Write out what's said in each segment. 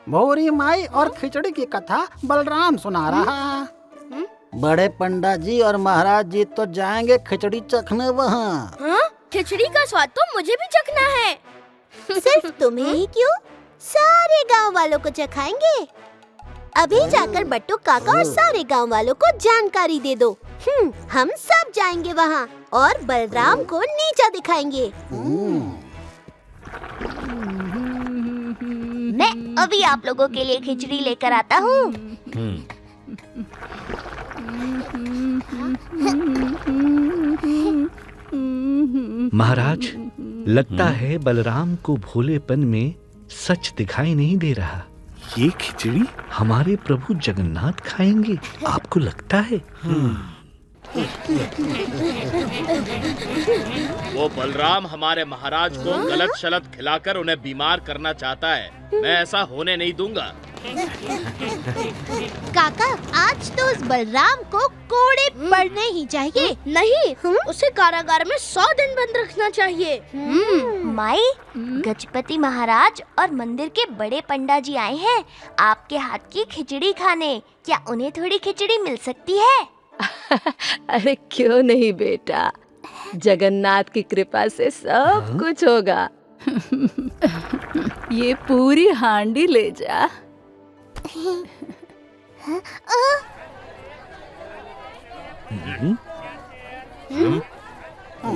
भोरी माई और खिचड़ी की कथा बलराम सुना रहा। बड़े पंडा जी और महाराज जी तो जाएंगे खिचड़ी चखने वहाँ। हाँ? खिचड़ी का स्वाद तो मुझे भी चखना है। सिर्फ तुम्हें ही क्यों, सारे गांव वालों को चखाएंगे। अभी जाकर बट्टू काका और सारे गांव वालों को जानकारी दे दो। हम सब जाएंगे वहाँ और बलराम को नीचा दिखाएंगे। मैं अभी आप लोगों के लिए खिचड़ी लेकर आता हूँ। महाराज, लगता है बलराम को भोलेपन में सच दिखाई नहीं दे रहा। ये खिचड़ी हमारे प्रभु जगन्नाथ खाएंगे, आपको लगता है? वो बलराम हमारे महाराज को गलत शलत खिलाकर उन्हें बीमार करना चाहता है। मैं ऐसा होने नहीं दूंगा। काका, आज तो उस बलराम को कोड़े पड़ने ही चाहिए। नहीं, उसे कारागार में 100 दिन बंद रखना चाहिए। माई, गजपति महाराज और मंदिर के बड़े पंडा जी आए हैं आपके हाथ की खिचड़ी खाने। क्या उन्हें थोड़ी खिचड़ी मिल सकती है? अरे क्यों नहीं बेटा, जगन्नाथ की कृपा से सब कुछ होगा। ये पूरी हांडी ले जा।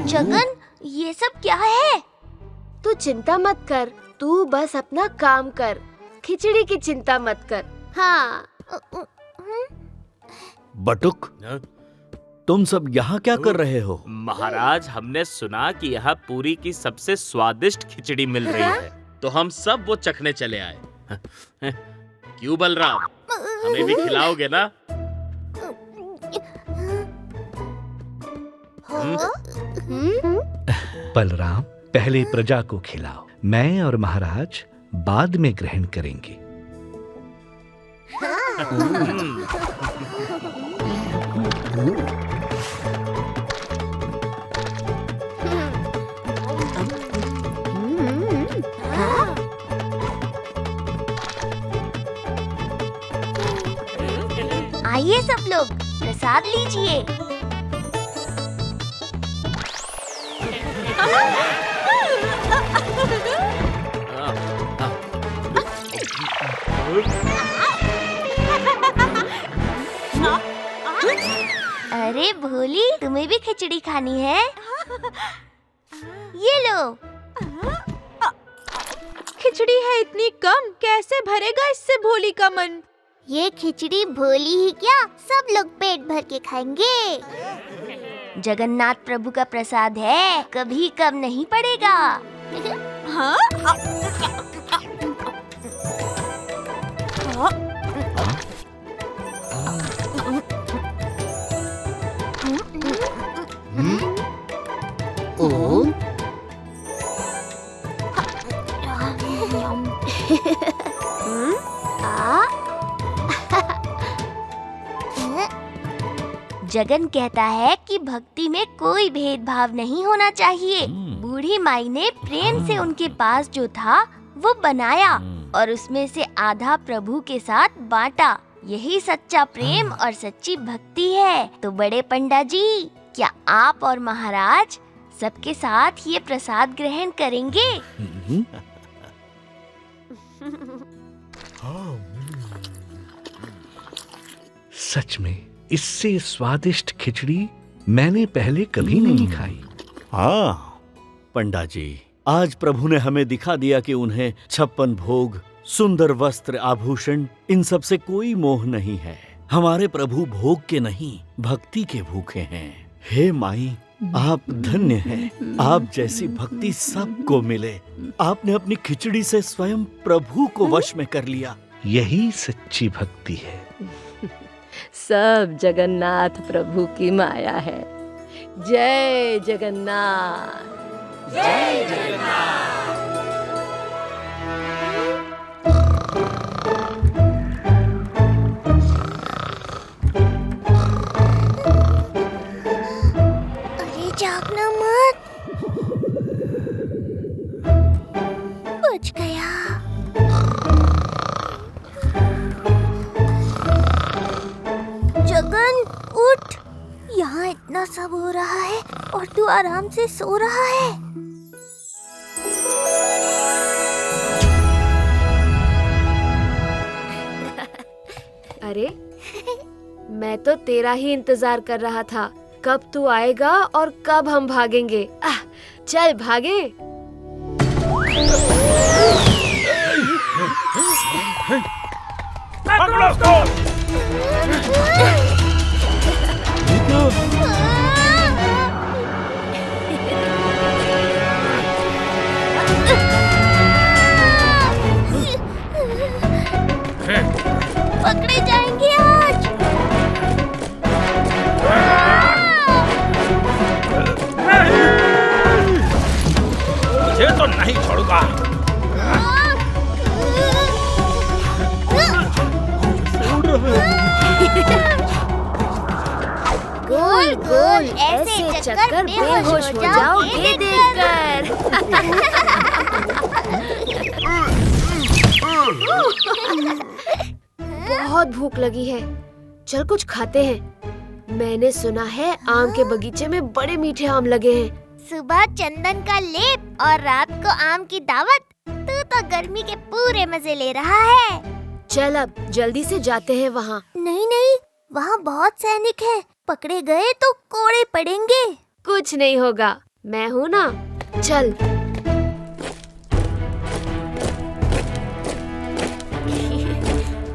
जगन, ये सब क्या है? तू चिंता मत कर, तू बस अपना काम कर। खिचड़ी की चिंता मत कर। हाँ। बटुक, तुम सब यहाँ क्या कर रहे हो? महाराज, हमने सुना कि यहाँ पूरी की सबसे स्वादिष्ट खिचड़ी मिल रही है, तो हम सब वो चखने चले आए। क्यों बलराम, हमें भी खिलाओगे ना? बलराम, पहले प्रजा को खिलाओ, मैं और महाराज बाद में ग्रहण करेंगे। आइए सब लोग, प्रसाद लीजिए। अरे भोली, तुम्हें भी खिचड़ी खानी है? ये लो। खिचड़ी है इतनी कम, कैसे भरेगा इससे भोली का मन? ये खिचड़ी भोली ही क्या, सब लोग पेट भर के खाएंगे। जगन्नाथ प्रभु का प्रसाद है, कभी कम नहीं पड़ेगा। हाँ? जगन कहता है कि भक्ति में कोई भेदभाव नहीं होना चाहिए। बूढ़ी माई ने प्रेम से उनके पास जो था वो बनाया और उसमें से आधा प्रभु के साथ बांटा। यही सच्चा प्रेम और सच्ची भक्ति है। तो बड़े पंडा जी, क्या आप और महाराज सबके साथ ये प्रसाद ग्रहण करेंगे? सच में इससे स्वादिष्ट खिचड़ी मैंने पहले कभी नहीं खाई। हाँ पंडा जी, आज प्रभु ने हमें दिखा दिया कि उन्हें 56 भोग, सुंदर वस्त्र, आभूषण, इन सब से कोई मोह नहीं है। हमारे प्रभु भोग के नहीं, भक्ति के भूखे हैं। हे माई, आप धन्य हैं। आप जैसी भक्ति सबको मिले। आपने अपनी खिचड़ी से स्वयं प्रभु को वश में कर लिया। यही सच्ची भक्ति है। सब जगन्नाथ प्रभु की माया है। जय जगन्नाथ, जय जगन्नाथ। अरे जागना मत, बच गया। इतना सब हो रहा है और तू आराम से सो रहा है। अरे मैं तो तेरा ही इंतजार कर रहा था, कब तू आएगा और कब हम भागेंगे। चल भागे। पकड़ो उसको। पकड़े जाएंगे आज। मुझे तो नहीं छोड़ूंगा। गोल गोल ऐसे चक्कर बेहोश हो जाओगे देखकर। बहुत भूख लगी है, चल कुछ खाते हैं। मैंने सुना है आम के बगीचे में बड़े मीठे आम लगे हैं। सुबह चंदन का लेप और रात को आम की दावत। तू तो गर्मी के पूरे मजे ले रहा है। चल अब जल्दी से जाते हैं वहाँ। नहीं नहीं, वहाँ बहुत सैनिक हैं। पकड़े गए तो कोड़े पड़ेंगे। कुछ नहीं होगा, मैं हूँ ना। चल।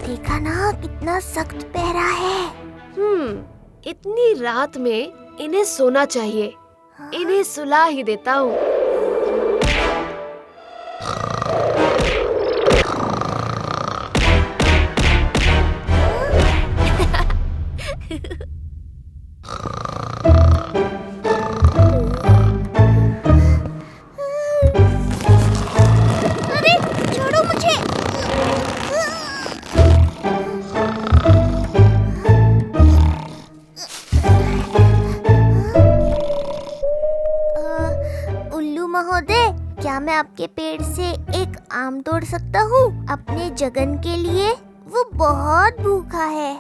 देखा ना कितना सख्त पहरा है। इतनी रात में इन्हें सोना चाहिए। इन्हें सुला ही देता हूँ। अरे छोड़ो मुझे। उल्लू महोदय, क्या मैं आपके पेड़ से एक आम तोड़ सकता हूँ अपने जगन के लिए? वो बहुत भूखा है।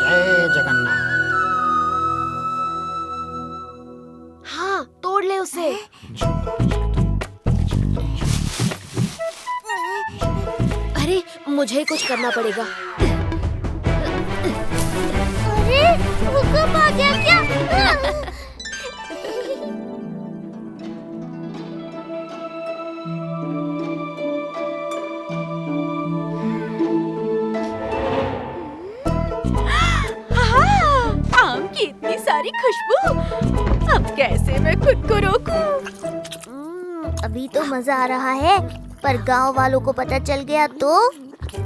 जय जगन्नाथ। हाँ, तोड़ ले उसे। अरे मुझे कुछ करना पड़ेगा। अरे वो कब आ गया क्या? आम की इतनी सारी खुशबू, अब कैसे मैं खुद को रोकूं? अभी तो मजा आ रहा है, पर गांव वालों को पता चल गया तो?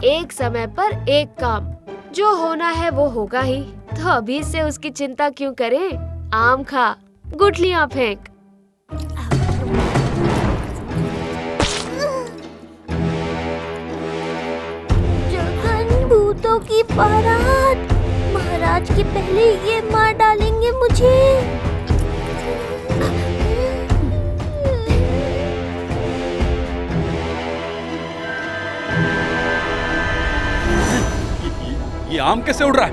एक समय पर एक काम, जो होना है वो होगा ही। तो अभी से उसकी चिंता क्यों करें? आम खा, गुठलियाँ फेंक। जगन, भूतों की बारात। महाराज के पहले ये मार डालेंगे मुझे। ये आम कैसे उड़ रहा है?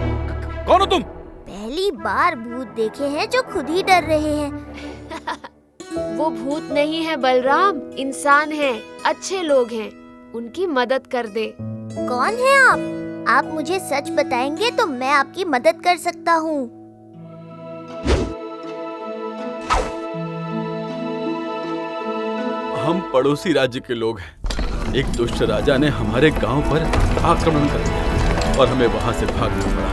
कौन हो तुम? पहली बार भूत देखे हैं जो खुद ही डर रहे हैं। वो भूत नहीं है बलराम, इंसान हैं, अच्छे लोग हैं। उनकी मदद कर दे। कौन है आप? आप मुझे सच बताएंगे तो मैं आपकी मदद कर सकता हूँ। हम पड़ोसी राज्य के लोग हैं। एक दुष्ट राजा ने हमारे गांव पर आक्रमण कर दिया और हमें वहां से भागना पड़ा।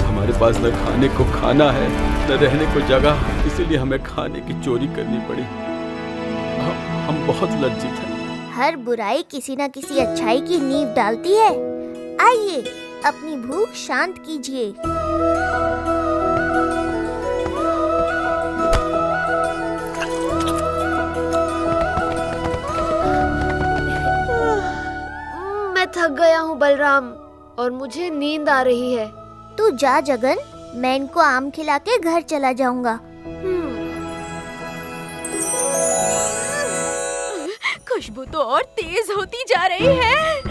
हमारे पास न खाने को खाना है, न रहने को जगह, इसीलिए हमें खाने की चोरी करनी पड़ी। हम बहुत लज्जित हैं। हर बुराई किसी न किसी अच्छाई की नींव डालती है। आइए, अपनी भूख शांत कीजिए। मैं थक गया हूँ बलराम, और मुझे नींद आ रही है। तू जा जगन, मैं इनको आम खिला के घर चला जाऊंगा। खुशबू तो और तेज होती जा रही है।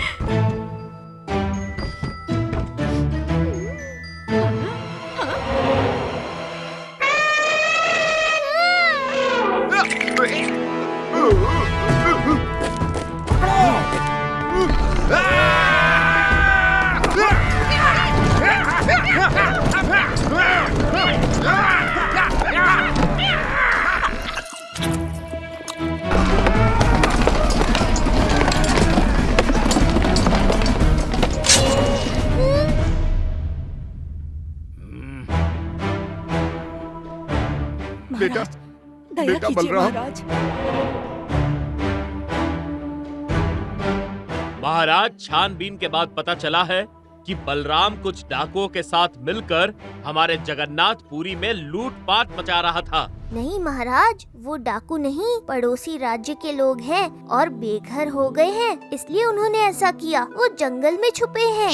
बेटा बलराम। महाराज, छानबीन के बाद पता चला है कि बलराम कुछ डाकुओं के साथ मिलकर हमारे जगन्नाथपुरी में लूटपाट मचा रहा था। नहीं महाराज, वो डाकू नहीं, पड़ोसी राज्य के लोग हैं और बेघर हो गए हैं, इसलिए उन्होंने ऐसा किया। वो जंगल में छुपे हैं।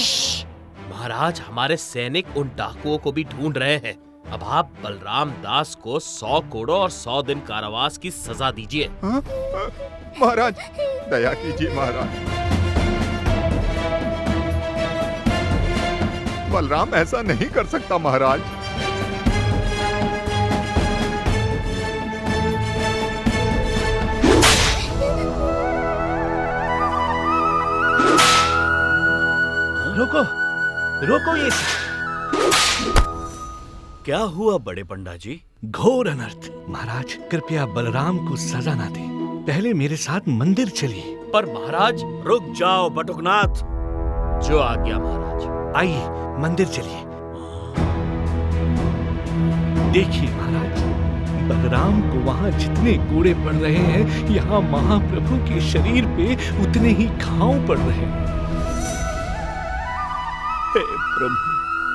महाराज, हमारे सैनिक उन डाकुओं को भी ढूंढ रहे हैं। अब आप बलराम दास को 100 कोड़ों और 100 दिन कारावास की सजा दीजिए। महाराज, दया कीजिए महाराज। बलराम ऐसा नहीं कर सकता महाराज। रोको, रोको ये। क्या हुआ बड़े पंडा जी? घोर अनर्थ। महाराज, कृपया बलराम को सजा ना दें। पहले मेरे साथ मंदिर चलिए। पर महाराज, रुक जाओ बटुकनाथ। जो आज्ञा महाराज। आइए, मंदिर चलिए। देखिए महाराज, बलराम को वहाँ जितने कोड़े पड़ रहे हैं, यहाँ महाप्रभु के शरीर पे उतने ही घाव पड़ रहे हैं। हे प्रभु,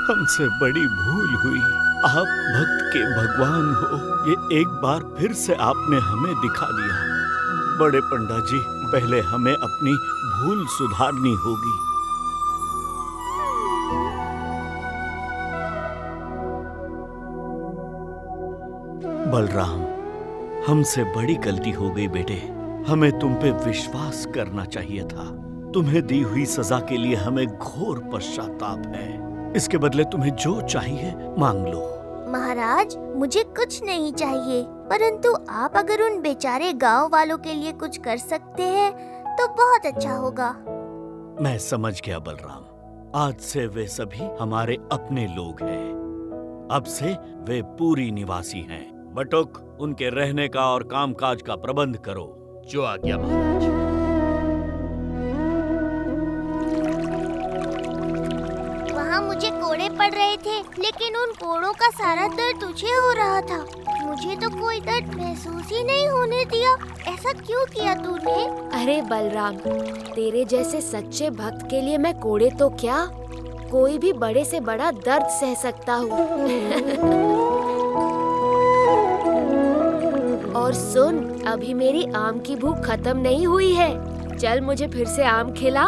हमसे बड़ी भूल हुई। आप भक्त के भगवान हो, ये एक बार फिर से आपने हमें दिखा दिया। बड़े पंडा जी, पहले हमें अपनी भूल सुधारनी होगी। बलराम, हमसे बड़ी गलती हो गई बेटे। हमें तुम पे विश्वास करना चाहिए था। तुम्हें दी हुई सजा के लिए हमें घोर पश्चाताप है। इसके बदले तुम्हें जो चाहिए मांग लो। महाराज, मुझे कुछ नहीं चाहिए, परंतु आप अगर उन बेचारे गांव वालों के लिए कुछ कर सकते हैं तो बहुत अच्छा होगा। मैं समझ गया बलराम। आज से वे सभी हमारे अपने लोग हैं। अब से वे पूरी निवासी हैं। बटुक, उनके रहने का और कामकाज का प्रबंध करो। जो आज्ञा महाराज। वहाँ मुझे कोड़े पड़ रहे थे, लेकिन उन कोड़ों का सारा दर्द तुझे हो रहा था। मुझे तो कोई दर्द महसूस ही नहीं होने दिया। ऐसा क्यों किया तूने? अरे बलराम, तेरे जैसे सच्चे भक्त के लिए मैं कोड़े तो क्या, कोई भी बड़े से बड़ा दर्द सह सकता हूँ। और सुन, अभी मेरी आम की भूख खत्म नहीं हुई है। चल मुझे फिर से आम खिला।